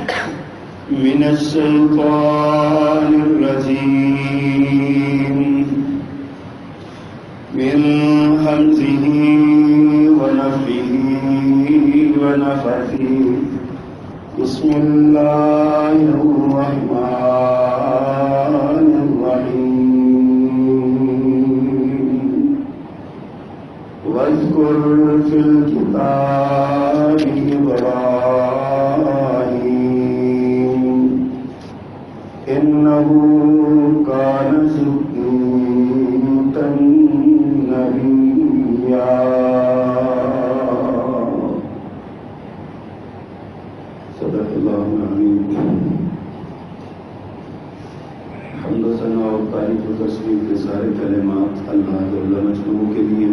من الشيطان الرجيم من همزه ونفخه ونفثه بسم الله الرحمن الرحيم واذكر في الكتاب إبراهيم إنه كان صديقا نبيا صدق اللہ العظیم. حمد و ثنا و تعریف و تسبیح کے سارے کلمات اللہ جل مجدہ کے لیے،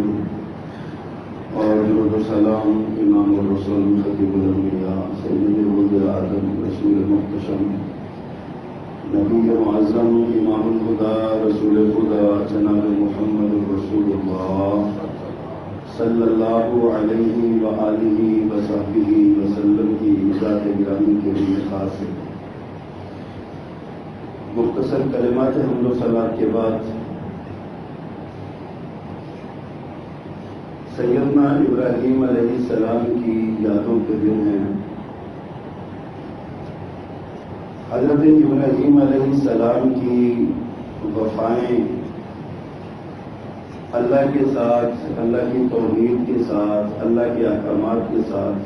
اور درود و سلام امام الرسول خطیب الانبیاء سید ولد آدم رسول محتشم نبی معظم امام الخدا رسول خدا جناب محمد رسول اللہ صلی اللہ علیہ وآلہ وصحبہ وسلم کی ذات گرامی کے لیے خاص ہے. مختصر کلمات حمد و ثنا کے بعد سیدنا ابراہیم علیہ السلام کی یادوں کے دن ہیں. حضرت ابراہیم علیہ السلام کی وفائیں اللہ کے ساتھ، اللہ کی توحید کے ساتھ، اللہ کے احکامات کے ساتھ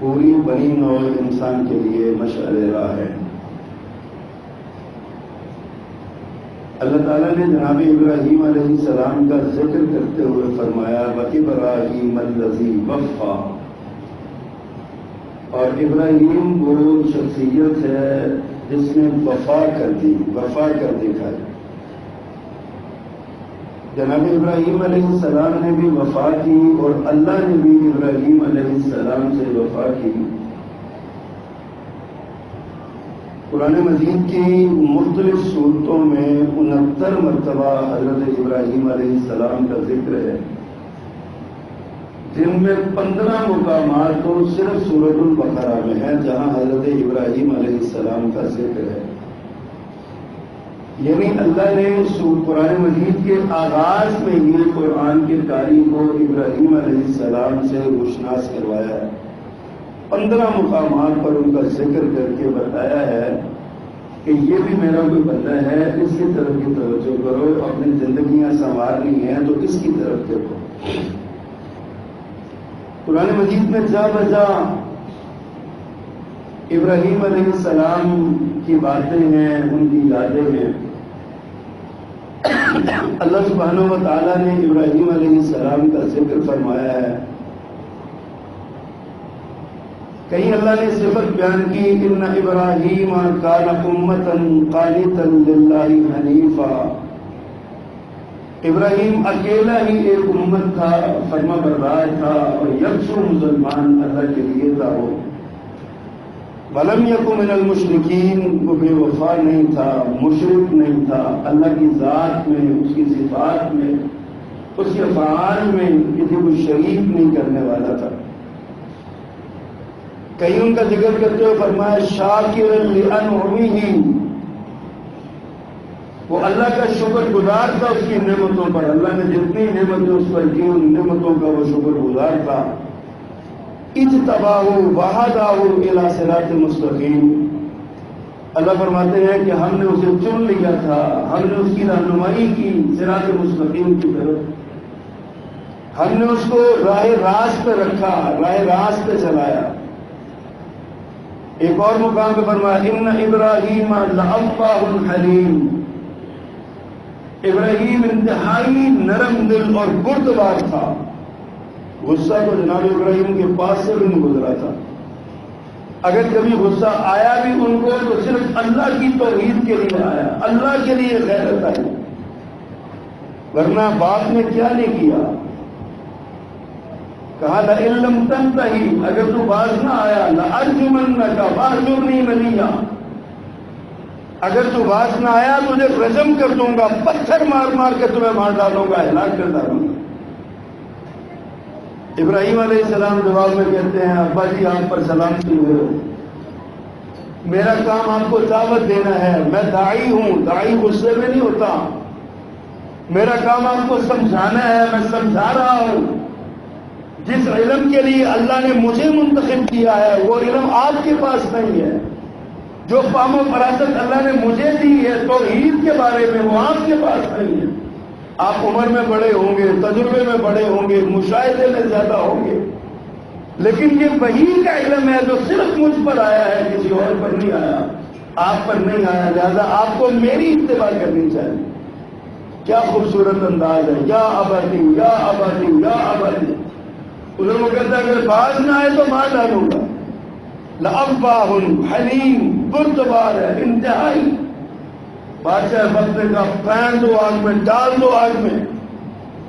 پوری بنی نوع انسان کے لیے مشعل راہ ہے. اللہ تعالیٰ نے جناب ابراہیم علیہ السلام کا ذکر کرتے ہوئے فرمایا وَإِبْرَاهِيمَ الَّذِي وَفَّى، اور ابراہیم وہ شخصیت ہے جس نے وفا کر دی، وفا کر دکھائی. جناب ابراہیم علیہ السلام نے بھی وفا کی اور اللہ نے بھی ابراہیم علیہ السلام سے وفا کی. قرآن مجید کی مختلف صورتوں میں 69 مرتبہ حضرت ابراہیم علیہ السلام کا ذکر ہے، جن میں 15 مقامات تو صرف سورۃ البقرہ میں ہیں جہاں حضرت ابراہیم علیہ السلام کا ذکر ہے. یعنی اللہ نے قرآن مجید کے آغاز میں ہی قرآن کے قاری کو ابراہیم علیہ السلام سے روشناس کروایا ہے. 15 مقامات پر ان کا ذکر کر کے بتایا ہے کہ یہ بھی میرا کوئی بندہ ہے، اس کی طرف کی توجہ کرو، اپنی زندگیاں سنوارنی ہیں تو اس کی طرف دیکھو. قرآن مجید میں جا بجا ابراہیم علیہ السلام کی باتیں ہیں، ان کی یادیں ہیں. اللہ سبحانہ و تعالیٰ نے ابراہیم علیہ السلام کا ذکر فرمایا ہے. کہیں اللہ نے صفت بیان کی ان ابراہیم کان امۃ قانتا للہ حنیفا، ابراہیم اکیلا ہی ایک امت تھا، فرما بردار تھا اور یکسو مسلمان اللہ کے لیے تھا. وہ ولم یکن من المشرکین، وہ بے وفا نہیں تھا، مشرک نہیں تھا، اللہ کی ذات میں، اس کی صفات میں، اس کے افعال میں کسی کو شریک نہیں کرنے والا تھا. کہیں ان کا ذکر کرتے ہوئے فرمایا شاکرا لانعمہ، وہ اللہ کا شکر گزار تھا اس کی نعمتوں پر. اللہ نے جتنی نعمتیں اس پر کی ان نعمتوں کا وہ شکر گزار تھا. اجتباہ وہداہ الی صراط مستقیم، اللہ فرماتے ہیں کہ ہم نے اسے چن لیا تھا، ہم نے اس کی رہنمائی کی صراط مستقیم کی طرف، ہم نے اس کو راہ راست پہ رکھا، راہ راست پہ چلایا. ایک اور مقام پہ فرمایا ان ابراہیم لأوّاہ حلیم، ابراہیم انتہائی نرم دل اور بردبار تھا. غصہ تو جناب ابراہیم کے پاس سے بھی نہیں گزرا تھا. اگر کبھی غصہ آیا بھی ان کو تو صرف اللہ کی توحید کے لیے آیا، اللہ کے لیے غیرت آئی، ورنہ باپ نے کیا نہیں کیا. کہا لئن لم تنتہی، اگر تو باز نہ آیا لأرجمنک فاہجرنی ملیا، اگر تو باز نہ آیا تجھے رجم کر دوں گا، پتھر مار مار کے تمہیں مار ڈالوں گا، ہلاک کر ڈالوں گا. ابراہیم علیہ السلام جواب میں کہتے ہیں ابا جی آپ پر سلامتی ہو، میرا کام آپ کو دعوت دینا ہے، میں داعی ہوں، داعی غصے میں نہیں ہوتا، میرا کام آپ کو سمجھانا ہے، میں سمجھا رہا ہوں۔ جس علم کے لیے اللہ نے مجھے منتخب کیا ہے وہ علم آپ کے پاس نہیں ہے، جو فہم و فراست اللہ نے مجھے دی ہے توحید کے بارے میں وہ آپ کے پاس نہیں ہے۔ آپ عمر میں بڑے ہوں گے، تجربے میں بڑے ہوں گے، مشاہدے میں زیادہ ہوں گے، لیکن یہ وحی کا علم ہے جو صرف مجھ پر آیا ہے، کسی اور پر نہیں آیا، آپ پر نہیں آیا، لہذا آپ کو میری اتباع کرنی چاہیے۔ کیا خوبصورت انداز ہے، یا ابدی یا ابدی یا ابدی۔ ادھر وہ کہتا ہے اگر باز نہ آئے تو مار ڈالوں گا۔ لأواہ حلیم، بردبار ہے انتہائی۔ بادشاہ وقت کا پھینک دو آگ میں، ڈال دو آگ میں،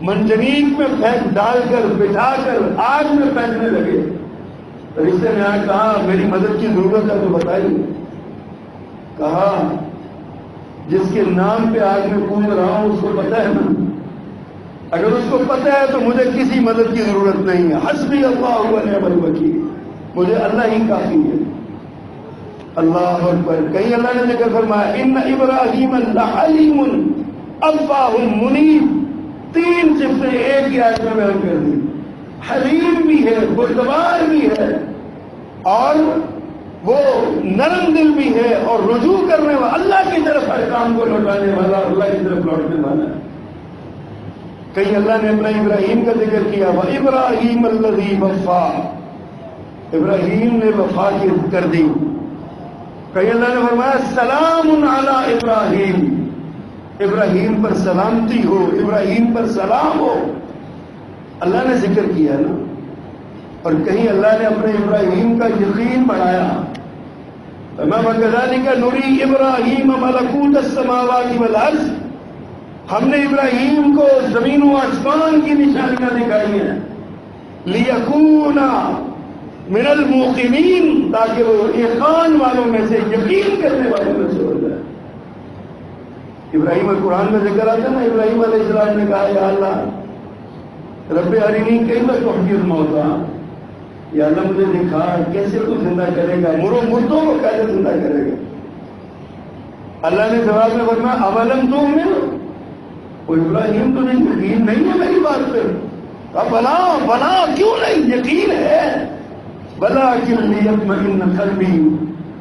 منجنیق میں پھینک ڈال کر بٹھا کر آگ میں پھینکنے لگے۔ رشتے نے آج کہا میری مدد کی ضرورت ہے تو بتائیے۔ کہا جس کے نام پہ آگ میں کود رہا ہوں اس کو پتہ ہے نا، اگر اس کو پتہ ہے تو مجھے کسی مدد کی ضرورت نہیں ہے۔ حسبی اللہ و نعم الوکیل، مجھے اللہ ہی کافی ہے۔ اللہ اکبر۔ کہیں اللہ نے ذکر فرمایا ان ابراہیم لحلیم اواہ منیب، تین صفتیں ایک ہی آیت میں بیان کر دی۔ حلیم بھی ہے، بردبار بھی ہے، اور وہ نرم دل بھی ہے، اور رجوع کرنے والا، اللہ کی طرف ہر کام کو لوٹانے والا، اللہ کی طرف لوٹنے والا ہے۔ کہیں اللہ نے اپنا ابراہیم کا ذکر کیا، وَإِبْرَاهِيمَ الَّذِي وَفَّى، ابراہیم نے وفا کی کر دی۔ کہیں اللہ نے فرمایا سلام علی ابراہیم، ابراہیم پر سلامتی ہو، ابراہیم پر سلام ہو، اللہ نے ذکر کیا نا۔ اور کہیں اللہ نے اپنے ابراہیم کا یقین بڑھایا، وَكَذَلِكَ نُرِي إِبْرَاهِيمَ مَلَكُوتَ السَّمَاوَاتِ وَالْأَرْضِ، ہم نے ابراہیم کو زمین و آسمان کی نشانیاں دکھائی ہیں، لِيَكُونَ مِنَ الْمُوقِنِينَ، تاکہ وہ ایقان والوں میں سے، یقین کرنے والوں میں سے ہو جائے۔ ابراہیم قرآن میں ذکر آتا ہے نا، ابراہیم علیہ السلام نے کہا یا اللہ رب ارنی کیف تحیی الموتیٰ، یا اللہ مجھے دکھا کیسے تو زندہ کرے گا، مردوں کو کیسے زندہ کرے گا۔ اللہ نے جواب میں فرمایا اولم تؤمن، وہ ابراہیم تو نہیں، یقین نہیں ہے میری بات پہ؟ بلا بلا کیوں نہیں، یقین ہے، ولیکن لیطمئن قلبی،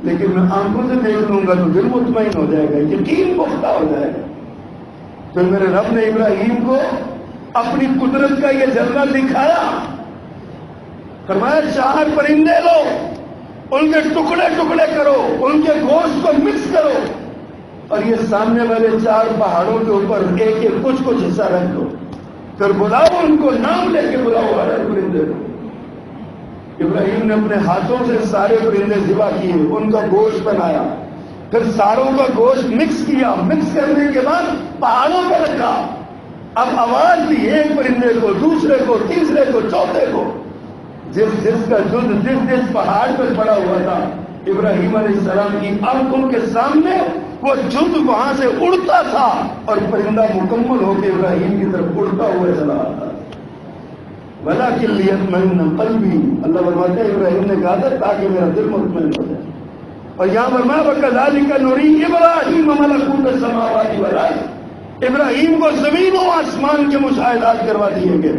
لیکن میں آنکھوں سے دیکھ لوں گا تو دل مطمئن ہو جائے گا، یقین پختہ ہو جائے گا۔ تو میرے رب نے ابراہیم کو اپنی قدرت کا یہ جلوہ دکھایا، فرمایا 4 پرندے لو، ان کے ٹکڑے ٹکڑے کرو، ان کے گوشت کو مکس کرو، اور یہ سامنے والے 4 پہاڑوں کے اوپر ایک ایک کچھ کچھ حصہ رکھ دو، پھر بلاؤ ان کو، نام لے کے بلاؤ ہر پرندے کو۔ ابراہیم نے اپنے ہاتھوں سے سارے پرندے ذبح کیے، ان کا گوشت بنایا، پھر ساروں کا گوشت مکس کیا، مکس کرنے کے بعد پہاڑوں پہ رکھا۔ اب آواز دی ایک پرندے کو، دوسرے کو، تیسرے کو، چوتھے کو، جس کا جس پہاڑ پہ پڑا ہوا تھا ابراہیم علیہ السلام کی آنکھوں کے سامنے وہ جد وہاں سے اڑتا تھا، اور پرندہ مکمل ہو کے ابراہیم کی طرف اڑتا ہوا چلا آتا۔ ولیکن لیطمئن قلبی، اللہ فرماتے ہیں ابراہیم نے کہا تھا تاکہ میرا دل مطمئن ہو جائے۔ اور یہاں فرمایا وَكَذَلِكَ نُرِي إِبْرَاهِيمَ مَلَكُوتَ السَّمَاوَاتِ وَالْأَرْضِ، ابراہیم کو زمین و آسمان کے مشاہدات کروا دیے گئے،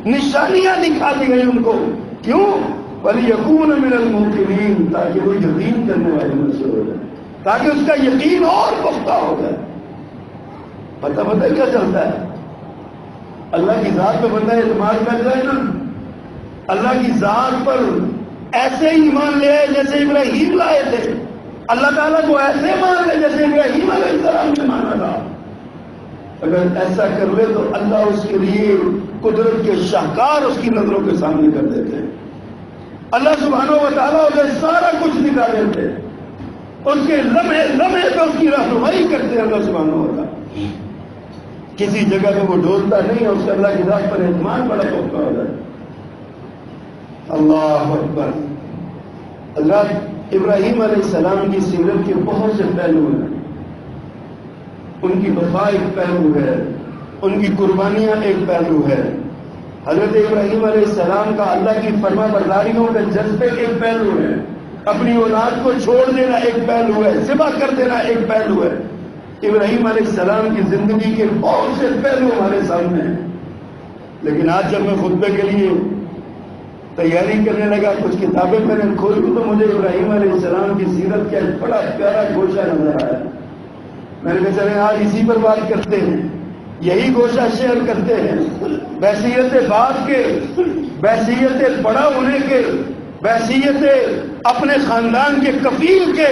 نشانیاں دکھا دی گئی ان کو، کیوں؟ وَلِيَكُونَ مِنَ الْمُوقِنِينَ، تاکہ وہ یقین کرنے والے میں سے ہو جائے، تاکہ اس کا یقین اور پختہ ہو جائے۔ پتہ کیا چلتا ہے؟ اللہ کی ذات پہ بندہ اعتماد کر جائے نا، اللہ کی ذات پر ایسے ہی مان لے جیسے ابراہیم لائے تھے، اللہ تعالیٰ کو ایسے مان لے جیسے ابراہیم علیہ السلام نے مانا تھا۔ اگر ایسا کر لے تو اللہ اس کے لیے قدرت کے شاہکار اس کی نظروں کے سامنے کر دیتے ہیں، اللہ سبحانہ و تعالیٰ اسے سارا کچھ دکھا دیتے ہیں، اس کے لمحے لمحے پہ اس کی رہنمائی کرتے ہیں اللہ سبحانہ و تعالیٰ۔ کسی جگہ پہ وہ ڈھولتا نہیں ہے، اس سے اللہ کی ذات پر اعتماد بڑا پختہ ہو جائے۔ اللہ اکبر۔ اللہ ابراہیم علیہ السلام کی سیرت کے بہت سے پہلو ہیں، ان کی وفا ایک پہلو ہے، ان کی قربانیاں ایک پہلو ہے، حضرت ابراہیم علیہ السلام کا اللہ کی فرما برداریوں کے جذبے ایک پہلو ہے، اپنی اولاد کو چھوڑ دینا ایک پہلو ہے، ذبح کر دینا ایک پہلو ہے۔ ابراہیم علیہ السلام کی زندگی کے بہت سے پہلو ہمارے سامنے ہیں، لیکن آج جب میں خطبے کے لیے تیاری کرنے لگا، کچھ کتابیں میں نے کھولی تو مجھے ابراہیم علیہ السلام کی سیرت کا ایک بڑا پیارا گوشہ نظر آیا۔ میں نے کہا چلیں آج اسی پر بات کرتے ہیں، یہی گوشہ شیئر کرتے ہیں، بحیثیت باپ کے، بحیثیت بڑا ہونے کے، بحیثیت اپنے خاندان کے کفیل کے،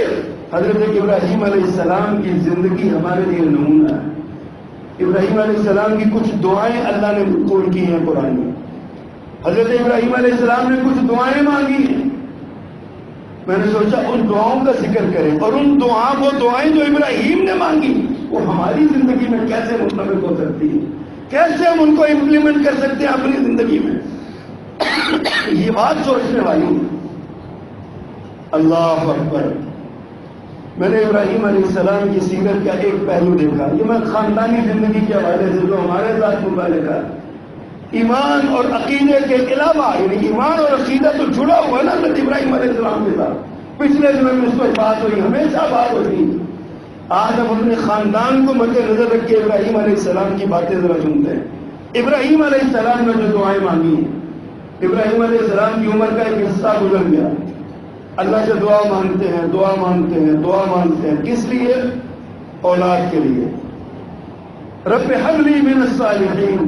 حضرت ابراہیم علیہ السلام کی زندگی ہمارے لیے نمونہ ہے۔ ابراہیم علیہ السلام کی کچھ دعائیں اللہ نے قبول کی ہیں قرآن میں۔ حضرت ابراہیم علیہ السلام نے کچھ دعائیں مانگی ہیں، میں نے سوچا ان دعاؤں کا ذکر کریں، اور وہ دعائیں جو ابراہیم نے مانگی وہ ہماری زندگی میں کیسے منطبق ہو سکتی ہیں، کیسے ہم ان کو امپلیمنٹ کر سکتے ہیں اپنی زندگی میں، یہ بات سوچنے والی ہے۔ اللہ اکبر۔ میں نے ابراہیم علیہ السلام کی سیرت کا ایک پہلو دیکھا، یہ میں خاندانی زندگی کے حوالے سے جو ہمارے ساتھ متعلق ہے، ایمان اور عقیدے کے علاوہ، یعنی ایمان اور عقیدہ تو جڑا ہوا نا حضرت ابراہیم علیہ السلام کے ساتھ، پچھلے دنوں میں اس پر بات ہوئی، ہمیشہ بات ہوتی۔ آج ہم اپنے خاندان کو مد نظر رکھ کے ابراہیم علیہ السلام کی باتیں ذرا سنتے ہیں۔ ابراہیم علیہ السلام نے جو دعائیں مانگی ہیں، ابراہیم علیہ السلام کی عمر کا ایک حصہ گزر گیا، اللہ سے دعا مانگتے ہیں، دعا مانگتے ہیں، دعا مانگتے ہیں، کس لیے؟ اولاد کے لیے۔ رب هب لی من الصالحین،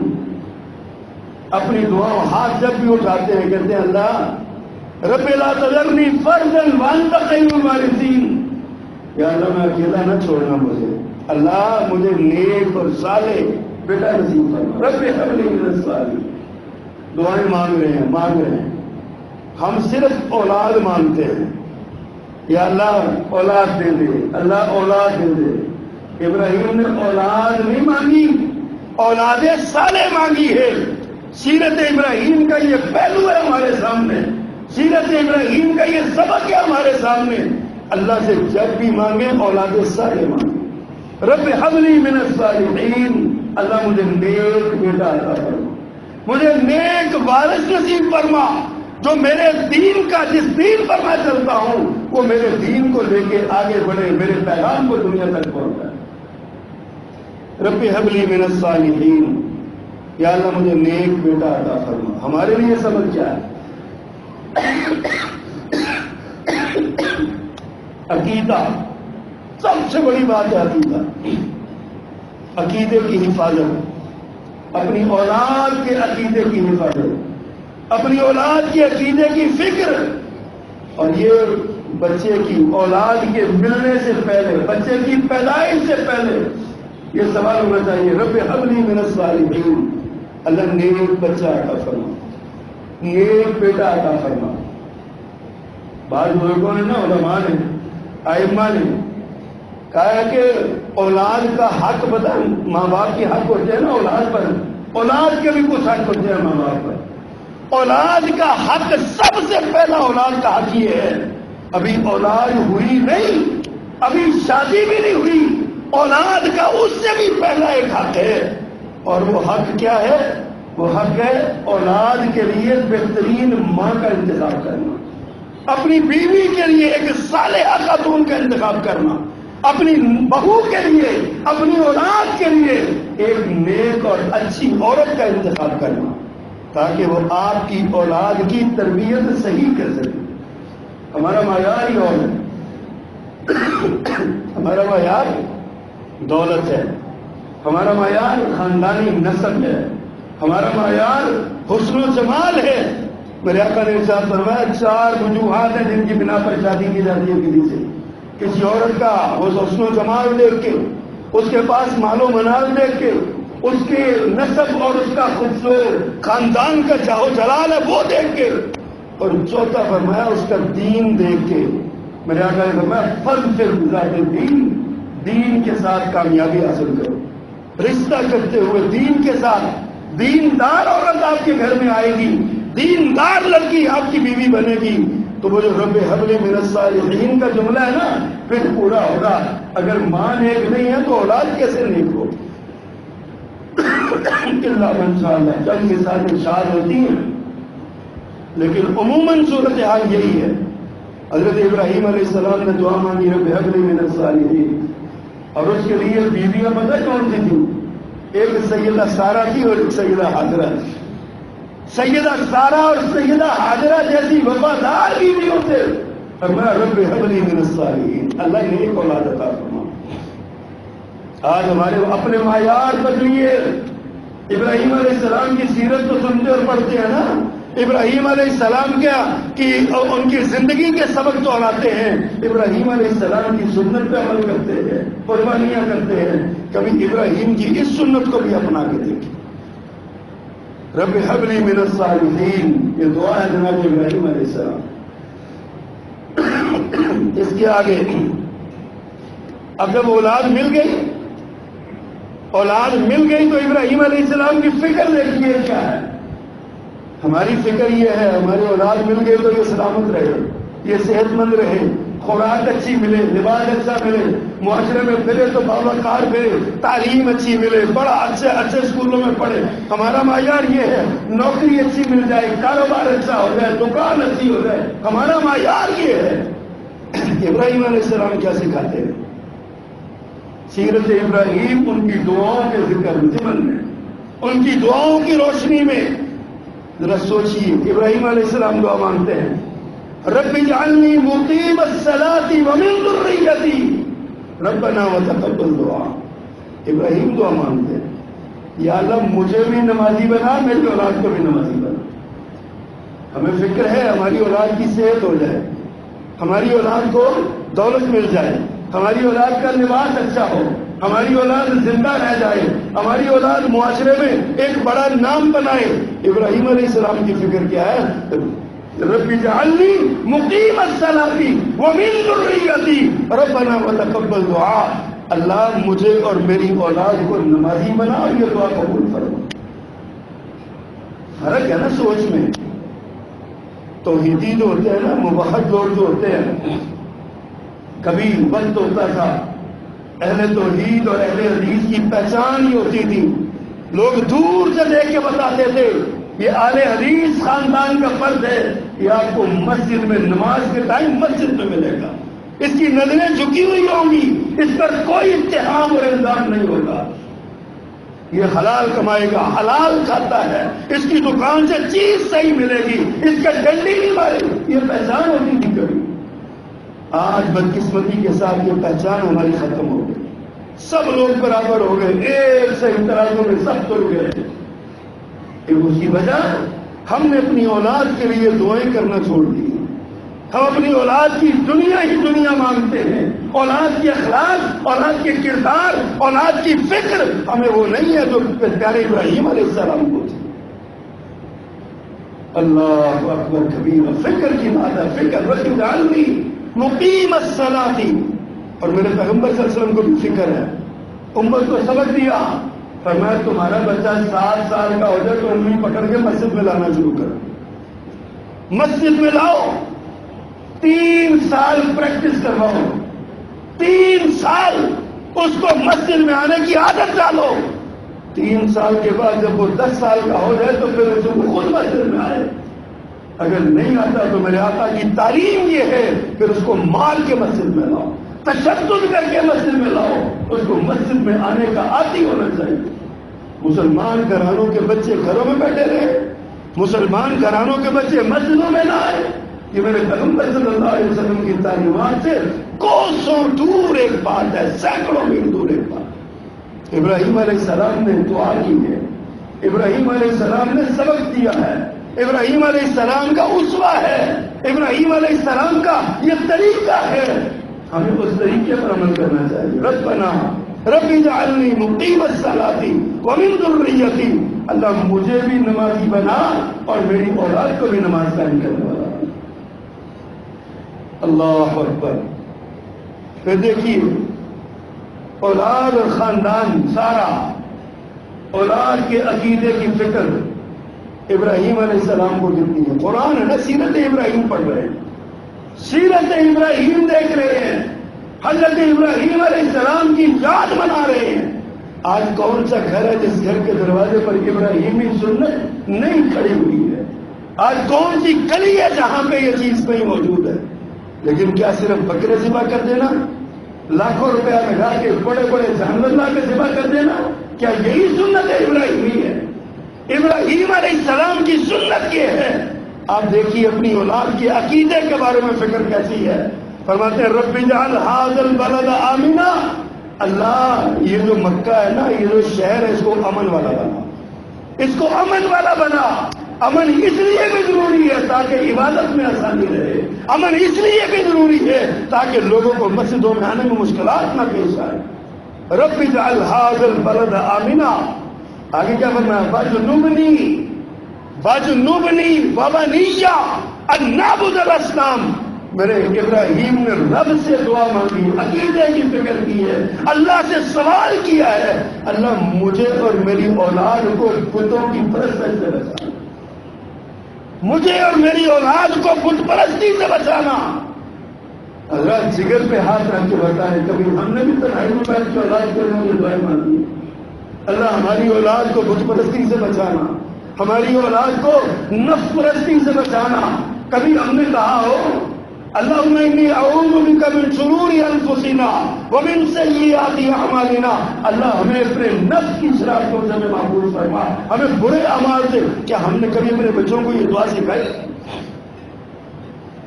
اپنی دعا ہاتھ جب بھی اٹھاتے ہیں کہتے ہیں اللہ رب لا تذرنی فردا وانت خیر الوارثین، یا اللہ میں اکیلا نہ چھوڑنا مجھے، اللہ مجھے نیک اور صالح بیٹا نصیب فرما، رب هب لی من الصالحین۔ دعائیں مانگ رہے ہیں، ہم صرف اولاد مانگتے ہیں، یا اللہ اولاد دے دے، اللہ اولاد دے دے۔ ابراہیم نے اولاد نہیں مانگی، اولاد صالح مانگی ہے۔ سیرت ابراہیم کا یہ پہلو ہے ہمارے سامنے، سیرت ابراہیم کا یہ سبق ہے ہمارے سامنے۔ اللہ سے جب بھی مانگے اولاد صالح مانگے۔ رب هب لی من الصالحین، اللہ مجھے نیک بیٹا عطا فرما، مجھے نیک وارث نصیب فرما، جو میرے دین کا، جس دین پر میں چلتا ہوں وہ میرے دین کو لے کے آگے بڑھے، میرے پیغام کو دنیا تک پہنچائے۔ رب هب لی من الصالحین، یا اللہ مجھے نیک بیٹا عطا فرما۔ ہمارے لیے سبق کیا ہے؟ عقیدہ، سب سے بڑی بات ہے عقیدہ، عقیدے کی حفاظت، اپنی اولاد کے عقیدے کی حفاظت، اپنی اولاد کے عقیدے کی فکر، اور یہ بچے کی، اولاد کے ملنے سے پہلے، بچے کی پیدائش سے پہلے یہ سوال ہونا چاہیے، رب هب لی من الصالحین، اللہ نیک بچہ عطا فرما، نیک بیٹا عطا فرما۔ بعض بزرگوں نے نا، علماء نے، ائمہ نے کہا ہے کہ اولاد کا حق بتا، ماں باپ کے حق ہوتے ہیں نا اولاد پر، اولاد کے بھی کچھ حق ہوتے ہیں ماں باپ پر۔ اولاد کا حق سب سے پہلا اولاد کا حق یہ ہے، ابھی اولاد ہوئی نہیں، ابھی شادی بھی نہیں ہوئی، اولاد کا اس سے بھی پہلا ایک حق ہے، اور وہ حق کیا ہے؟ وہ حق ہے اولاد کے لیے بہترین ماں کا انتخاب کرنا، اپنی بیوی کے لیے ایک صالحہ خاتون کا انتخاب کرنا، اپنی بہو کے لیے، اپنی اولاد کے لیے ایک نیک اور اچھی عورت کا انتخاب کرنا، تاکہ وہ آپ کی اولاد کی تربیت صحیح کر سکے۔ ہمارا معیار ہی اور ہے، ہمارا معیار دولت ہے، ہمارا معیار خاندانی نسب ہے، ہمارا معیار حسن و جمال ہے۔ میرے آقا نے ارشاد فرمایا 4 وجوہات ہیں جن کی بنا پر شادی کی جاتی ہے کسی سے، کسی عورت کا حسن و جمال دیکھ کے، اس کے پاس مال و منال دیکھ کے، اس کے نسب اور اس کا خوبصورت خاندان کا جاہو جلال ہے وہ دیکھ کے، اور چوتھا فرمایا اس کا دین دیکھ کے۔ میرے آقا نے فرمایا فضل بذات الدین، دین کے ساتھ کامیابی حاصل کرو، رشتہ کرتے ہوئے دین کے ساتھ، دیندار عورت آپ کے گھر میں آئے گی، دیندار لڑکی آپ کی بیوی بنے گی، تو وہ جو رب هب لی من الصالحین کا جملہ ہے نا پھر پورا ہوگا۔ اگر ماں نیک نہیں ہے تو اولاد کیسے نیک ہو؟ الا من شاء اللہ، چند کے ساتھ ارشاد ہوتی ہیں، لیکن عموماً صورتحال یہی ہے۔ حضرت ابراہیم علیہ السلام نے دعا مانگی رب ہب لی من الصالحین، اور اس کے لیے بیویاں پتہ کون سی تھیں؟ ایک سیدہ سارہ تھی اور ایک سیدہ حاجرہ تھی۔ سیدہ سارہ اور سیدہ حاجرہ جیسی وفادار بیویوں سے فرمایا رب ہب لی من الصالحین، اللہ نے ایک اولاد عطا فرما۔ آج ہمارے اپنے معیار بدلیے۔ ابراہیم علیہ السلام کی سیرت تو سنتے اور پڑھتے ہیں نا، ابراہیم علیہ السلام کیا کہ ان کی زندگی کے سبق تو اڑاتے ہیں، ابراہیم علیہ السلام کی سنت پہ عمل کرتے ہیں، قربانیاں کرتے ہیں۔ کبھی ابراہیم کی اس سنت کو بھی اپنا کے دیکھیں۔ رب ہب لی من الصالحین، یہ دعا ہے جناب ابراہیم علیہ السلام۔ اس کے آگے اب جب اولاد مل گئی تو ابراہیم علیہ السلام کی فکر دیکھیے کیا ہے۔ ہماری فکر یہ ہے ہماری اولاد مل گئی تو یہ سلامت رہے، یہ صحت مند رہے، خوراک اچھی ملے، لباس اچھا ملے، معاشرے میں پھرے تو باوقار پھرے، تعلیم اچھی ملے، بڑا اچھے اسکولوں میں پڑھے۔ ہمارا معیار یہ ہے نوکری اچھی مل جائے، کاروبار اچھا ہو جائے، دکان اچھی ہو جائے، ہمارا معیار یہ ہے۔ ابراہیم علیہ السلام کیا سکھاتے ہیں؟ سیرت ابراہیم ان کی دعاؤں کے ذکر ضمن میں، ان کی دعاؤں کی روشنی میں ذرا سوچیے۔ ابراہیم علیہ السلام دعا مانگتے ہیں رب اجعلنی مقیم الصلاۃ ومن ذریتی ربنا وتقبل دعا۔ ابراہیم دعا مانگتے ہیں یا اللہ مجھے بھی نمازی بنا، میری اولاد کو بھی نمازی بنا۔ ہمیں فکر ہے ہماری اولاد کی صحت ہو جائے، ہماری اولاد کو دولت مل جائے، ہماری اولاد کا لباس اچھا ہو، ہماری اولاد زندہ رہ جائے، ہماری اولاد معاشرے میں ایک بڑا نام بنائے۔ ابراہیم علیہ السلام کی فکر کیا ہے؟ رب اجعلنی مقیم الصلاۃ ومن ذریتی ربنا وتقبل دعا، اللہ مجھے اور میری اولاد کو نمازی بنا اور یہ دعا قبول فرما۔ فرق ہے نا سوچ میں۔ توحیدی جو ہوتے ہیں نا، موحد لوگ جو ہوتے ہیں، کبھی وقت ہوتا تھا اہل توحید اور اہل حدیث کی پہچان ہی ہوتی تھی، لوگ دور سے دیکھ کے بتاتے تھے یہ اہل حدیث خاندان کا فرد ہے، یہ آپ کو مسجد میں نماز کے ٹائم مسجد میں ملے گا، اس کی نظریں جھکی ہوئی ہوں گی، اس پر کوئی اتہام اور الزام نہیں ہوگا، یہ حلال کمائے گا، حلال کھاتا ہے، اس کی دکان سے چیز صحیح ملے گی، اس کا ڈنڈی نہیں مارے گی، یہ پہچان ہوتی تھی کبھی۔ آج بدقسمتی کے ساتھ یہ پہچان ہماری ختم ہو گئی، سب لوگ برابر ہو گئے، ایک سے ترازو میں سب تل گئے۔ اس کی وجہ ہم نے اپنی اولاد کے لیے دعائیں کرنا چھوڑ دی، ہم اپنی اولاد کی دنیا ہی دنیا مانگتے ہیں، اولاد کے اخلاق، اولاد کے کردار، اولاد کی فکر ہمیں وہ نہیں ہے جو پیارے ابراہیم علیہ السلام کو تھی۔ اللہ اکبر کبیر، فکر کی بات ہے، فکر رب اجعلنی مقیم الصلاۃ، اور میرے پیغمبر صلی اللہ علیہ وسلم کو بھی فکر ہے، امت کو سبق دیا، فرمایا تمہارا بچہ 7 سال کا ہو جائے تو انہیں پکڑ کے مسجد میں لانا شروع کرو، مسجد میں لاؤ، 3 سال پریکٹس کرواؤ، 3 سال اس کو مسجد میں آنے کی عادت ڈالو، 3 سال کے بعد جب وہ 10 سال کا ہو جائے تو پھر اسے خود مسجد میں آئے، اگر نہیں آتا تو میرے آقا کی تعلیم یہ ہے پھر اس کو مال کے مسجد میں لاؤ، تشدد کر کے مسجد میں لاؤ، اس کو مسجد میں آنے کا عادی ہونا چاہیے۔ مسلمان گھرانوں کے بچے گھروں میں بیٹھے رہے، مسلمان گھرانوں کے بچے مسجدوں میں نہ آئے، یہ میرے پیغمبر صلی اللہ علیہ وسلم کی تعلیمات سے کوسوں دور ایک بات ہے، سینکڑوں میل دور ایک بات۔ ابراہیم علیہ السلام نے دعا کی ہے، ابراہیم علیہ السلام نے سبق دیا ہے، ابراہیم علیہ السلام کا اسوہ ہے، ابراہیم علیہ السلام کا یہ طریقہ ہے، ہمیں اس طریقے پر عمل کرنا چاہیے۔ ربنا رب اجعلنی مقیم الصلاۃ ومن ذریتی، اللہ مجھے بھی نمازی بنا اور میری اولاد کو بھی نماز قائم کرنے والا۔ اللہ اکبر۔ پھر دیکھیے اولاد اور خاندان سارا، اولاد کے عقیدے کی فکر ابراہیم علیہ السلام کو کتنی ہے۔ قرآن ہے نا، سیرت ابراہیم پڑھ رہے ہیں، سیرت ابراہیم دیکھ رہے ہیں، حضرت ابراہیم علیہ السلام کی یاد منا رہے ہیں، آج کون سا گھر ہے جس گھر کے دروازے پر ابراہیمی سنت نہیں کھڑی ہوئی ہے؟ آج کون سی گلی ہے جہاں پہ یہ چیز نہیں موجود ہے؟ لیکن کیا صرف بکرے ذبح کر دینا، لاکھوں روپیہ لگا کے بڑے بڑے جانور لا کے ذبح کر دینا، کیا یہی سنت ہے ابراہیمی ہے؟ ابراہیم علیہ السلام کی سنت یہ ہے. آپ دیکھیے اپنی اولاد کے عقیدے کے بارے میں فکر کیسی ہے. فرماتے ہیں رب اجعل ھذا البلد آمنا، اللہ یہ جو مکہ ہے نا، یہ جو شہر ہے، اس کو امن والا بنا، اس کو امن والا بنا. امن اس لیے بھی ضروری ہے تاکہ عبادت میں آسانی رہے. امن اس لیے بھی ضروری ہے تاکہ لوگوں کو مسجدوں میں آنے میں مشکلات نہ پیش آئے. رب اجعل ھذا البلد آمنا. آگے کیا فرمایا؟ وَجْنُبْنِي وَبَنِيَّ أَن نَّعْبُدَ الْأَصْنَامَ. میرے ابراہیم نے رب سے دعا مانگی، عقیدے کی فکر کی ہے، اللہ سے سوال کیا ہے، اللہ مجھے اور میری اولاد کو بتوں کی پرستش سے بچانا، مجھے اور میری اولاد کو بت پرستی سے بچانا. اللہ جگر پہ ہاتھ رکھ کے بتائے، کبھی ہم نے بھی تنہائی میں بیٹھ کے اولاد کے لیے دعائیں مانگی. اللہ ہماری اولاد کو بت پرستی سے بچانا، ہماری اولاد کو نفس پرستی سے بچانا. کبھی ہم نے کہا ہو اللہم انی اعوذ بک من شرور انفسنا ومن سیئات اعمالنا، اللہ ہمیں اپنے نفس کی شرارتوں سے ہمیں محفوظ فرما، ہمیں برے اعمال سے. کیا ہم نے کبھی اپنے بچوں کو یہ دعا سکھائی؟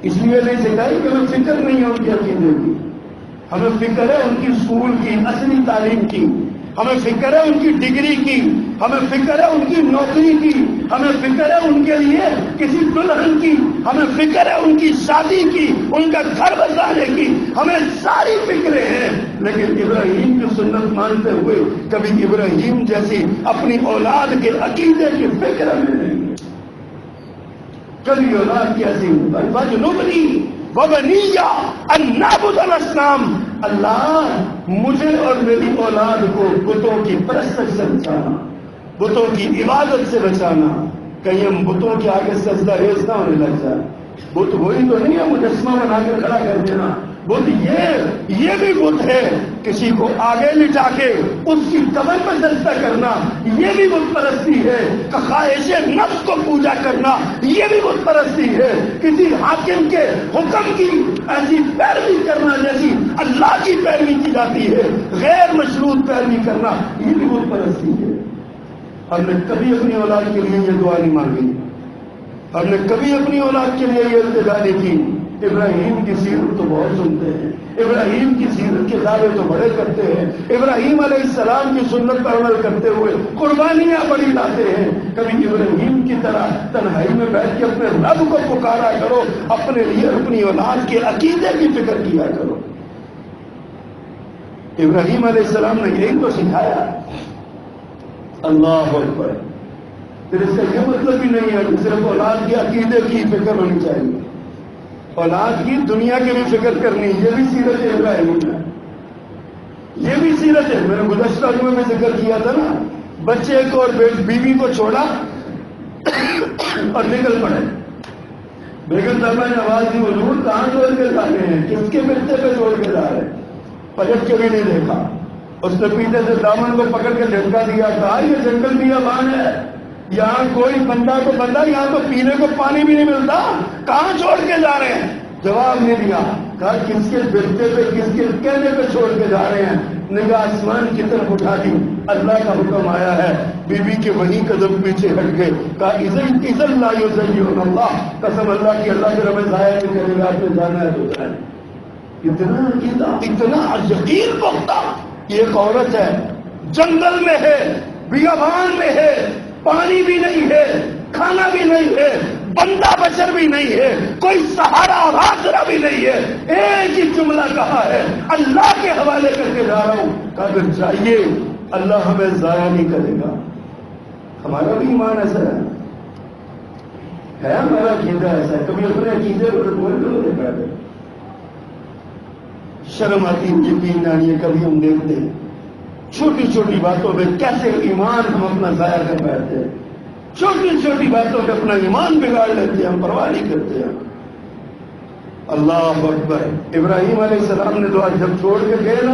اس لیے نہیں سکھائی کہ ہمیں فکر نہیں ہے ان کے عقیدے کی، ہمیں فکر ہے ان کی اسکول کی اصلی تعلیم کی، ہمیں فکر ہے ان کی ڈگری کی، ہمیں فکر ہے ان کی نوکری کی، ہمیں فکر ہے ان کے لیے کسی دلہن کی، ہمیں فکر ہے ان کی شادی کی، ان کا گھر بسانے کی، ہمیں ساری فکریں ہیں. لیکن ابراہیم کی سنت مانتے ہوئے کبھی ابراہیم جیسی اپنی اولاد کے عقیدے کی فکر ہمیں نہیں ہے. کبھی اولاد کی ایسی وَجْنُبْنِي وَبَنِيَّ أَن نَّعْبُدَ الْأَصْنَامَ. اللہ مجھے اور میری اولاد کو بتوں کی پرستش سے بچانا، بتوں کی عبادت سے بچانا. کہیں ہم بتوں کے آگے سجدہ ریز نہ ہونے لگ جائے. بت وہی تو نہیں ہے مجسمہ بنا کر کھڑا کر دینا. بت یہ بھی بت ہے کسی کو آگے لٹا کے اس کی قبر پر سجدہ کرنا، یہ بھی بت پرستی ہے. خواہش نفس کو پوجا کرنا، یہ بھی بت پرستی ہے. کسی حاکم کے حکم کی ایسی پیروی کرنا جیسی اللہ کی پیروی کی جاتی ہے، غیر مشروط پیروی کرنا، یہ بھی بت پرستی ہے. ہم نے کبھی اپنی اولاد کے لیے یہ دعا نہیں مانگی، ہم نے کبھی اپنی اولاد کے لیے یہ التجا نہیں کی. ابراہیم کی سیرت تو بہت سنتے ہیں، ابراہیم کی سیرت کے دعوے تو بڑے کرتے ہیں، ابراہیم علیہ السلام کی سنت پر عمل کرتے ہوئے قربانیاں بڑی لاتے ہیں. کبھی ابراہیم کی طرح تنہائی میں بیٹھ کے اپنے رب کو پکارا کرو، اپنے لیے اپنی اولاد کے عقیدے کی فکر کیا کرو. ابراہیم علیہ السلام نے یہی تو سکھایا. اللہ اکبر. پھر اس کا یہ مطلب بھی نہیں ہے کہ صرف اولاد کے عقیدے کی فکر ہونی چاہیے، اولاد کی دنیا کی بھی فکر کرنی. یہ بھی سیرت ابراہیم ہے، یہ بھی سیرت ہے. میں نے گزشتہ جمعے میں ذکر کیا تھا نا، بچے کو اور بیوی کو چھوڑا اور نکل پڑے. بیگم صاحبہ نے آواز دی، حضور کہاں چھوڑ کے جا رہے ہیں؟ کس کے بچے پہ چھوڑ کے جا رہے ہیں؟ پلٹ کے بھی نہیں دیکھا. اس نے پیچھے سے دامن کو پکڑ کے جھٹکا دیا، کہا یہ جنگل بیابان ہے، یہاں کوئی بندہ کو بندہ، یہاں تو پینے کو پانی بھی نہیں ملتا، کہاں چھوڑ کے جا رہے ہیں؟ جواب نہیں دیا. کہا کس کے بچے پہ، کس کے کہنے پہ چھوڑ کے جا رہے ہیں؟ نگاہ آسمان کی طرف اٹھا دی، اللہ کا حکم آیا ہے. بیوی کے وہیں قدم پیچھے ہٹ گئے. کہا اذن لا یضیعن اللہ، قسم اللہ کی اللہ کے رب ضائع نہیں کرے گا، آپ نے جانا ہے تو جائے. اتنا یقین پختہ. یہ ایک عورت ہے، جنگل میں ہے، بیابان میں ہے، پانی بھی نہیں ہے، کھانا بھی نہیں ہے، بندہ بشر بھی نہیں ہے، کوئی سہارا اور آسرا بھی نہیں ہے. ایک ہی جملہ کہا ہے، اللہ کے حوالے کر کے جا رہا ہوں. کہا اگر جائیے اللہ ہمیں ضائع نہیں کرے گا. ہمارا بھی ایمان ایسا ہے ہمارا عقیدہ ایسا ہے. کبھی اپنے عقیدے کو دیکھا ہے، شرم آتی ہے، یقین آنی ہے. کبھی ہم دیکھتے ہیں چھوٹی چھوٹی باتوں میں کیسے ایمان ہم اپنا ضائع کر بیٹھتے ہیں، چھوٹی چھوٹی باتوں میں اپنا ایمان بگاڑ لیتے ہیں، ہم پرواہ نہیں کرتے ہیں. اللہ اکبر. ابراہیم علیہ السلام نے دعا جب چھوڑ کے گئے نا،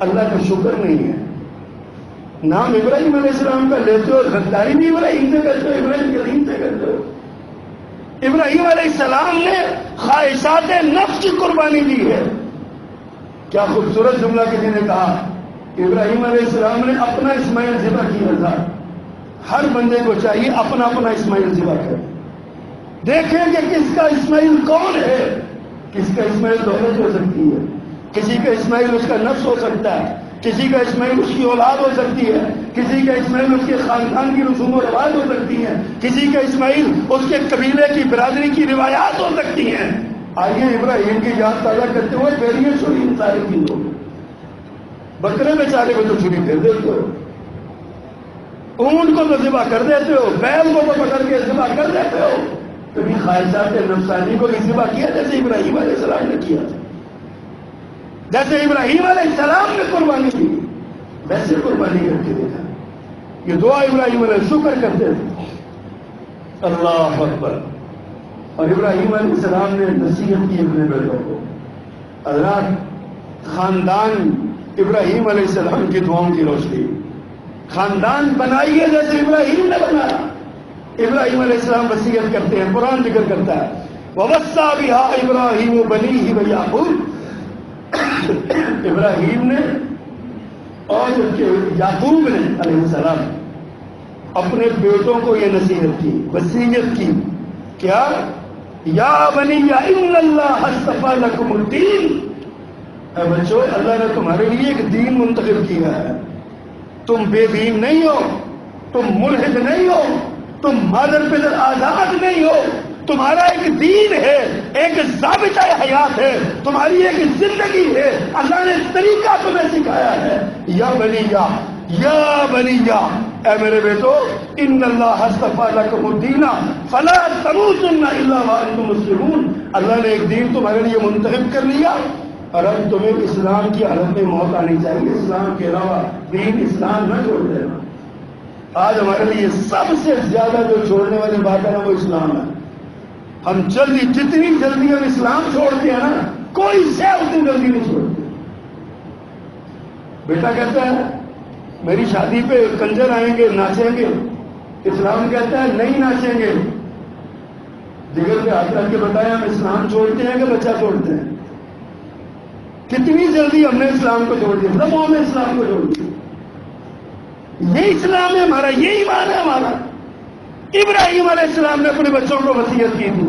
اللہ کا شکر نہیں ہے. نام ابراہیم علیہ السلام کا لیتے ہو، غداری بھی ابراہیم سے کرتے ہو، ابراہیم کے دین سے کرتے ہو. ابراہیم علیہ السلام نے خواہشات نفس کی قربانی دی ہے. کیا خوبصورت جملہ کسی نے کہا. ابراہیم علیہ السلام نے اپنا اسماعیل ذبح کیا تھا. ہر بندے کو چاہیے اپنا اپنا اسماعیل ذبح کرے، دیکھیں کہ کس کا اسماعیل کون ہے. کس کا اسماعیل دولت ہو سکتی ہے، کسی کا اسماعیل اس کا نفس ہو سکتا ہے، کسی کا اسماعیل اس کی اولاد ہو سکتی ہے، کسی کا اسماعیل اس کے خاندان کی رسوم و رواج ہو سکتی ہے، کسی کا اسماعیل اس کے قبیلے کی برادری کی روایات ہو سکتی ہیں. آئیے ابراہیم کی یاد تازہ کرتے ہوئے پھر یہ چھری ان ساری چیزوں میں. بکرے بیچارے کو تو چھری پھیر دیتے ہو، اونٹ کو تو ذبح کر دیتے ہو، بیل کو تو پکڑ کے ذبح کر دیتے ہو. کبھی خواہشات نفسانی کو بھی ذبح کیا جیسے ابراہیم علیہ السلام نے کیا تھا. جیسے ابراہیم علیہ السلام نے قربانی کی ویسے قربانی کر کے دیکھا. یہ دعا ابراہیم علیہ شکر کرتے تھے. اللہ اکبر. اور ابراہیم علیہ السلام نے نصیحت کی اپنے بیٹوں کو. حضرات خاندان ابراہیم علیہ السلام کی دعاؤں کی روشنی، خاندان بنائیے جیسے ابراہیم نے بنایا. ابراہیم علیہ السلام وصیت کرتے ہیں، قرآن ذکر کرتا ہے وَوَصَّى بِهَا إِبْرَاهِيمُ بَنِيهِ وَيَعْقُوبُ. ابراہیم نے اور یعقوب نے علیہ السلام اپنے بیٹوں کو یہ نصیحت کی، وصیت کی. کیا؟ یا بنی ان اللہ اصطفیٰ لکم الدین. اے بچوں، اللہ نے تمہارے لیے ایک دین منتخب کیا ہے. تم بے دین نہیں ہو، تم ملحد نہیں ہو، تم مادر پدر آزاد نہیں ہو. تمہارا ایک دین ہے، ایک ضابطہ حیات ہے، تمہاری ایک زندگی ہے. اللہ نے طریقہ تمہیں سکھایا ہے. یا بنیا، اے میرے بیٹو، ان اللہ اصطفیٰ لکم الدین فلا تموتن الا وانتم مسلمون. اللہ نے ایک دین تمہارے لیے منتخب کر لیا اور اب تمہیں اسلام کی حالت میں موت آنی چاہیے. اسلام کے علاوہ دین اسلام نہ چھوڑ دینا. آج ہمارے لیے سب سے زیادہ جو چھوڑنے والی بات ہے نا وہ اسلام ہے. ہم جتنی جلدی ہم اسلام چھوڑتے ہیں نا، کوئی شے اتنی جلدی نہیں چھوڑتے. بیٹا کہتا ہے میری شادی پہ کنجر آئیں گے، ناچیں گے. اسلام کہتا ہے نہیں ناچیں گے. جگر پہ ہاتھ رکھ کے بتایا ہم اسلام چھوڑتے ہیں کہ بچہ چھوڑتے ہیں؟ کتنی جلدی ہم نے اسلام کو چھوڑ دیا، سب ہم نے اسلام کو چھوڑ دیا. یہ اسلام ہے ہمارا، یہ ایمان ہے ہمارا. ابراہیم علیہ السلام نے اپنے بچوں کو وصیت کی تھی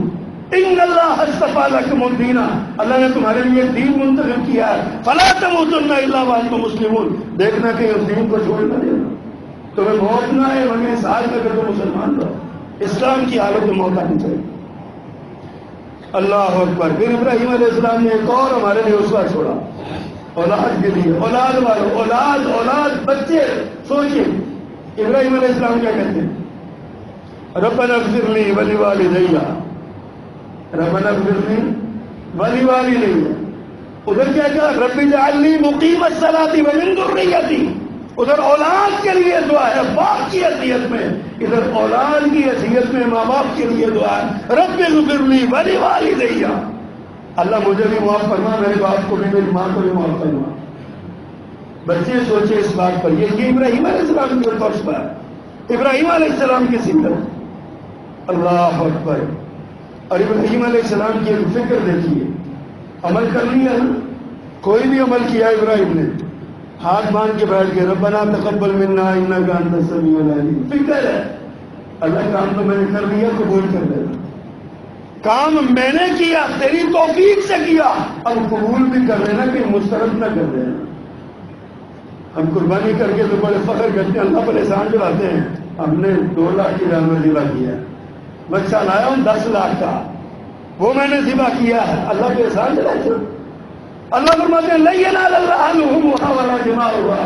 ان اللہ اصطفیٰ لکم الدین. اللہ نے تمہارے لیے دین منتخب کیا ہے. فلا تموتن الا وانتم مسلمون. دیکھنا کہ اس دین کو چھوڑ نہ دینا، تمہیں موت نہ آئے مگر اس حال میں کہ تم مسلمان رہو. اسلام کی حالت میں موت آنی چاہیے. اللہ اکبر. پھر ابراہیم علیہ السلام نے ایک اور ہمارے لیے اسوہ چھوڑا اولاد کے لیے. اولاد والو، اولاد بچے. سوچیں ابراہیم علیہ السلام کیا کہتے ہیں؟ ربنا اغفر لی ولوالدی، ربنا اغفر لی ولوالدی. ادھر کیا کہا؟ رب اجعلنی مقیم الصلاۃ ومن ذریتی. ادھر اولاد کے لیے دعا ہے باپ کی حیثیت میں، ادھر اولاد کی حیثیت میں ماں باپ کے لیے دعا ہے رب اغفر لی ولوالدی. اللہ مجھے بھی معاف فرما، میرے باپ کو بھی، میری ماں کو بھی معاف فرما. بچے سوچے اس بات پر. یہ ابراہیم علیہ السلام کے فرض پر، ابراہیم علیہ السلام کی سیرت. اللہ اکبر. اور ابراہیم علیہ السلام کی ایک فکر دیکھیے. عمل کر لیا، کوئی بھی عمل کیا ابراہیم نے، ہاتھ باندھ کے بیٹھ کے ربنا تقبل منا انک انت السمیع العلیم. فکر ہے اللہ کام تو میں نے کر لیا، قبول کر لینا. کام میں نے کیا، تیری توفیق سے کیا، اب قبول بھی کر لینا کہ مسترد نہ کر دینا. ہم قربانی کر کے تو بڑے فخر کرتے ہیں، اللہ پر احسان جلاتے ہیں. ہم نے 2 لاکھ کی جانور ذبح کیا، بچہ لایا ہوں 10 لاکھ کا، وہ میں نے ذبح کیا ہے. اللہ پہ احسان جلاتے ہیں. اللہ فرماتے ہیں لن ینال اللہ لحومها ولا دماؤها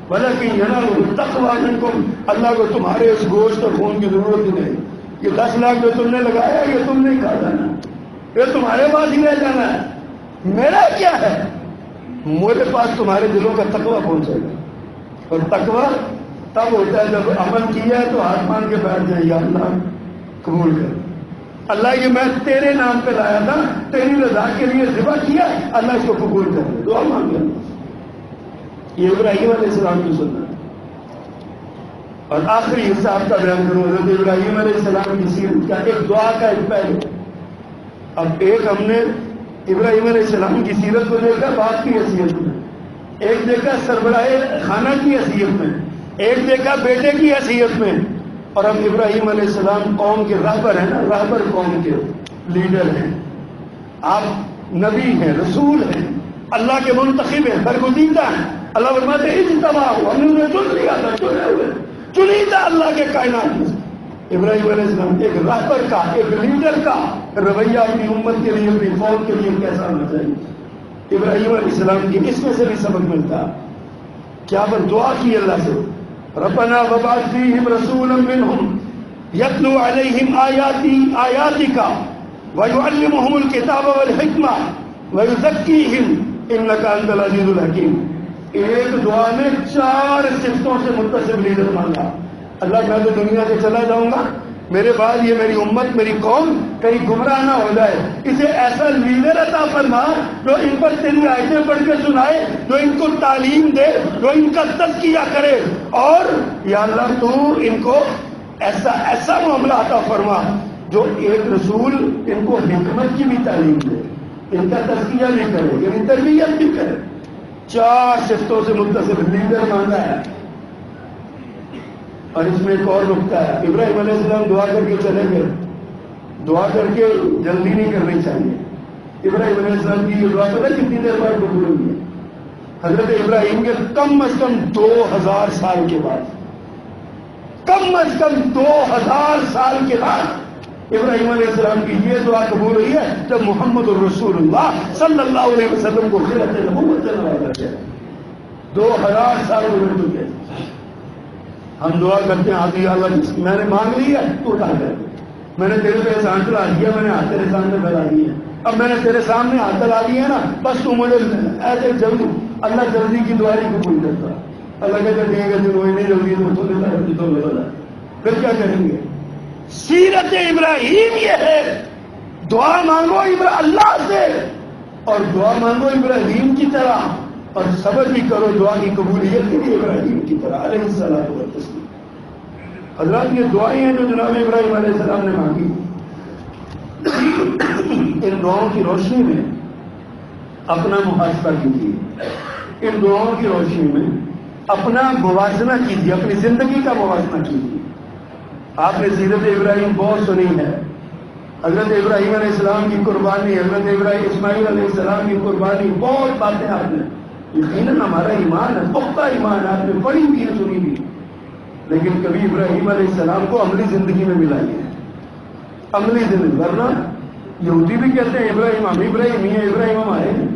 ولکن ینالہ التقوی منکم. اللہ کو تمہارے اس گوشت اور خون کی ضرورت ہی نہیں. یہ 10 لاکھ جو تم نے لگایا یہ تم نے کھا جانا، یہ تمہارے پاس ہی رہ جانا ہے. میرا کیا ہے؟ میرے پاس تمہارے دلوں کا تقوی پہنچے گا. اور تقوی تب ہوتا ہے جب عمل کیا ہے تو ہاتھ مان کے بیٹھ جائے یا اللہ قبول کر. اللہ یہ میں تیرے نام پہ لایا تھا، تیری رضا کے لیے ذبح کیا، اللہ اس کو قبول کر دے. دعا مانگ لیں. یہ ابراہیم علیہ السلام کی سنت. اور آخری حصہ آپ کا بیان کروں حضرت ابراہیم علیہ السلام کی سیرت کا ایک دعا کا ایک پہلو. اب ایک ہم نے ابراہیم علیہ السلام کی سیرت کو دیکھا باپ کی حیثیت میں، ایک دیکھا سربراہ خانہ کی حیثیت میں، ایک دیکھا بیٹے کی حیثیت میں، اور ہم ابراہیم علیہ السلام قوم کے راہبر ہیں نا، راہبر قوم کے لیڈر ہیں. آپ نبی ہیں، رسول ہیں، اللہ کے منتخب ہیں، برگزیدہ ہیں. اللہ فرماتے ہیں اجتباہ، ہم نے انہیں چن لیا تھا، چنے ہوئے چنیدہ اللہ کے کائنات میں. ابراہیم علیہ السلام ایک راہبر کا، ایک لیڈر کا رویہ اپنی امت کے لیے، اپنی قوم کے لیے کیسا ہونا چاہیے. ابراہیم علیہ السلام کی اس میں سے بھی سبق ملتا. کیا پر دعا کی اللہ سے، ربنا وبعث فیہم رسولا منہم یتلو علیہم آیاتک ویعلمہم الکتاب والحکمہ ویزکیہم انک انت العزیز الحکیم. ایک دعا میں 4 صفتوں سے متصف لیڈر مانگا. اللہ میں تو دنیا سے چلا جاؤں گا، میرے بعد یہ میری امت، میری قوم کہیں گمراہ نہ ہو جائے، اسے ایسا لیڈر عطا فرما جو ان پر تیری آیتیں پڑھ کے سنائے، جو ان کو تعلیم دے، جو ان کا تزکیہ کرے، اور یا اللہ تو ان کو ایسا معاملہ عطا فرما جو ایک رسول ان کو حکمت کی بھی تعلیم دے، ان کا تزکیہ بھی کرے، یعنی تربیت بھی کرے. 4 صفتوں سے متصف لیڈر مانگا ہے. اور اس میں ایک اور نقطہ ہے، ابراہیم علیہ السلام دعا کر کے چلے گئے. دعا کر کے جلدی نہیں کرنی چاہیے. ابراہیم علیہ السلام کی یہ دعا پتہ کتنی دیر بعد قبول ہوئی ہے؟ حضرت ابراہیم کے کم از کم 2000 سال کے بعد، کم از کم 2000 سال کے بعد ابراہیم علیہ السلام کی یہ دعا قبول ہوئی ہے جب محمد الرسول اللہ صلی اللہ علیہ وسلم کو خلعت نبوت سے نوازا گیا. 2000 سال گزر چکے. ہم دعا کرتے ہیں آتی اللہ میں نے مانگ لی ہے تو اٹھا کر، میں نے تیرے پہ احسان چلا دیا، میں نے ہاتھ تیرے سامنے پھیلا دیے، اب میں نے تیرے سامنے ہاتھ چلا دیے نا، بس تو مجھے ایسے جلدی. اللہ جلدی کی دعا نہیں قبول کرتا. اللہ کہتے ہیں کہ وہی نہیں جلدی تو پھر کیا کریں گے؟ سیرت ابراہیم یہ ہے، دعا مانگو اللہ سے، اور دعا مانگو ابراہیم کی طرح، اور صبر بھی کرو دعا کی قبولیت کے لیے ابراہیم کی طرح علیہ السلام و تسلیم. حضرات یہ دعائیں ہیں جو جناب ابراہیم علیہ السلام نے مانگی. ان دعاؤں کی روشنی میں اپنا محاسبہ کیجیے، ان دعاؤں کی روشنی میں اپنا موازنہ کیجیے، اپنی زندگی کا موازنہ کیجیے. آپ نے سیرت ابراہیم بہت سنی ہے، حضرت ابراہیم علیہ السلام کی قربانی، حضرت ابراہیم اسماعیل علیہ السلام کی قربانی، بہت باتیں آپ نے، یقیناً ہمارا ایمان ہے، پختہ ایمان ہے، آپ نے پڑھی بھی ہے، سنی بھی، لیکن کبھی ابراہیم علیہ السلام کو عملی زندگی میں ملائیے، عملی زندگی. ورنہ یہودی بھی کہتے ہیں ابراہیم، ہم ابراہیم ہی ہیں، ابراہیم ہمارے ہیں.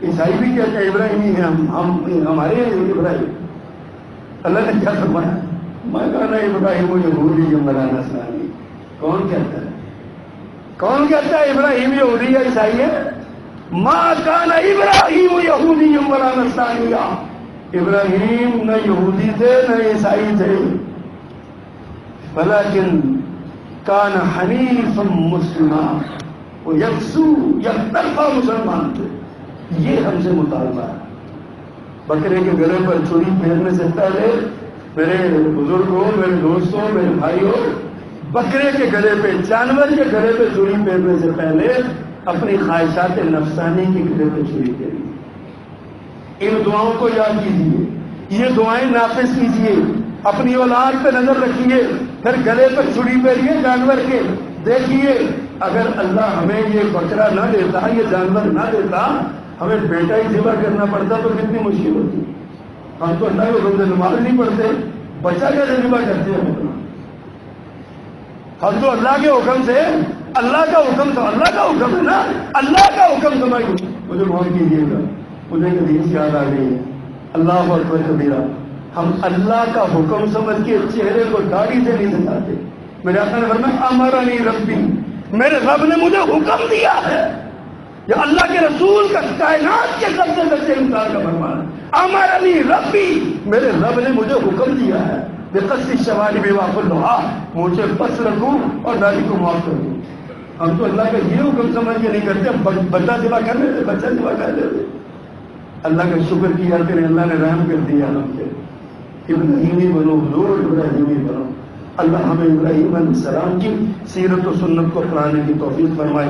عیسائی بھی کہتے ہیں ابراہیم ہی ہیں، ہم ہمارے ابراہیم. اللہ نے کیا فرمایا؟ میں کہنا ابراہیم یہودی مولانا اسلامی. کون کہتا ہے؟ کون کہتا ہے ابراہیم یہودی یا عیسائی ہے؟ ما کان ابراہیم یہودی ولا نصرانی. ابراہیم نہ یہودی تھے نہ عیسائی تھے، ولیکن کان حنیفا مسلما، وہ یکسو یک طرفہ مسلمان تھے. یہ ہم سے مطالبہ ہے. بکرے کے گلے پر چھری پھیرنے سے پہلے میرے بزرگوں، میرے دوستوں، میرے بھائیوں، بکرے کے گلے پہ، جانور کے گلے پہ چھری پھیرنے سے پہلے اپنی خواہشات نفسانی کے گلے پہ چھری پھیریے. ان دعاؤں کو یاد کیجیے، یہ دعائیں نافذ کیجیے، اپنی اولاد پہ نظر رکھیے، پھر گلے پر چھری پھیریے جانور کے. دیکھیے اگر اللہ ہمیں یہ بکرا نہ دیتا، یہ جانور نہ دیتا، ہمیں بیٹا ہی ذبح کرنا پڑتا تو کتنی مشکل ہوتی. ہم تو اللہ کے حکم سے نماز نہیں پڑھتے، بچہ کیسے ذبح کرتے ہیں اپنا؟ ہم تو اللہ کے حکم سے، اللہ کا حکم تو اللہ کا حکم ہے نا، اللہ کا حکم سمجھ. مجھے معاف کیجیے گا، مجھے ایک حدیث یاد آ گئی ہے، اللہ اکبر کبیرہ. ہم اللہ کا حکم سمجھ کے چہرے کو داڑھی سے نہیں سکھاتے. میرے آقا نے فرمایا امرنی ربی، میرے رب نے مجھے حکم دیا ہے. یہ اللہ کے رسول کا، کائنات کے سب سے سچے انسان کا فرمان ہے. امرنی ربی، میرے رب نے مجھے حکم دیا ہے بقص الشوارب وافضلھا، مجھے بس رکھوں اور داڑھی کو معاف کر دوں. ہم تو اللہ کا یہ حکم سمجھ کے نہیں کرتے، بچہ ذبح کر لیتے، بچہ ذبح کر لیتے. اللہ کا شکر کیا پھر اللہ نے رحم کر دیا ہم پہ. ابراہیمی بنو حضور ابراہیمی بنو. اللہ ہمیں ابراہیم علیہ السلام کی سیرت و سنت کو اپنانے کی توفیق فرمائے.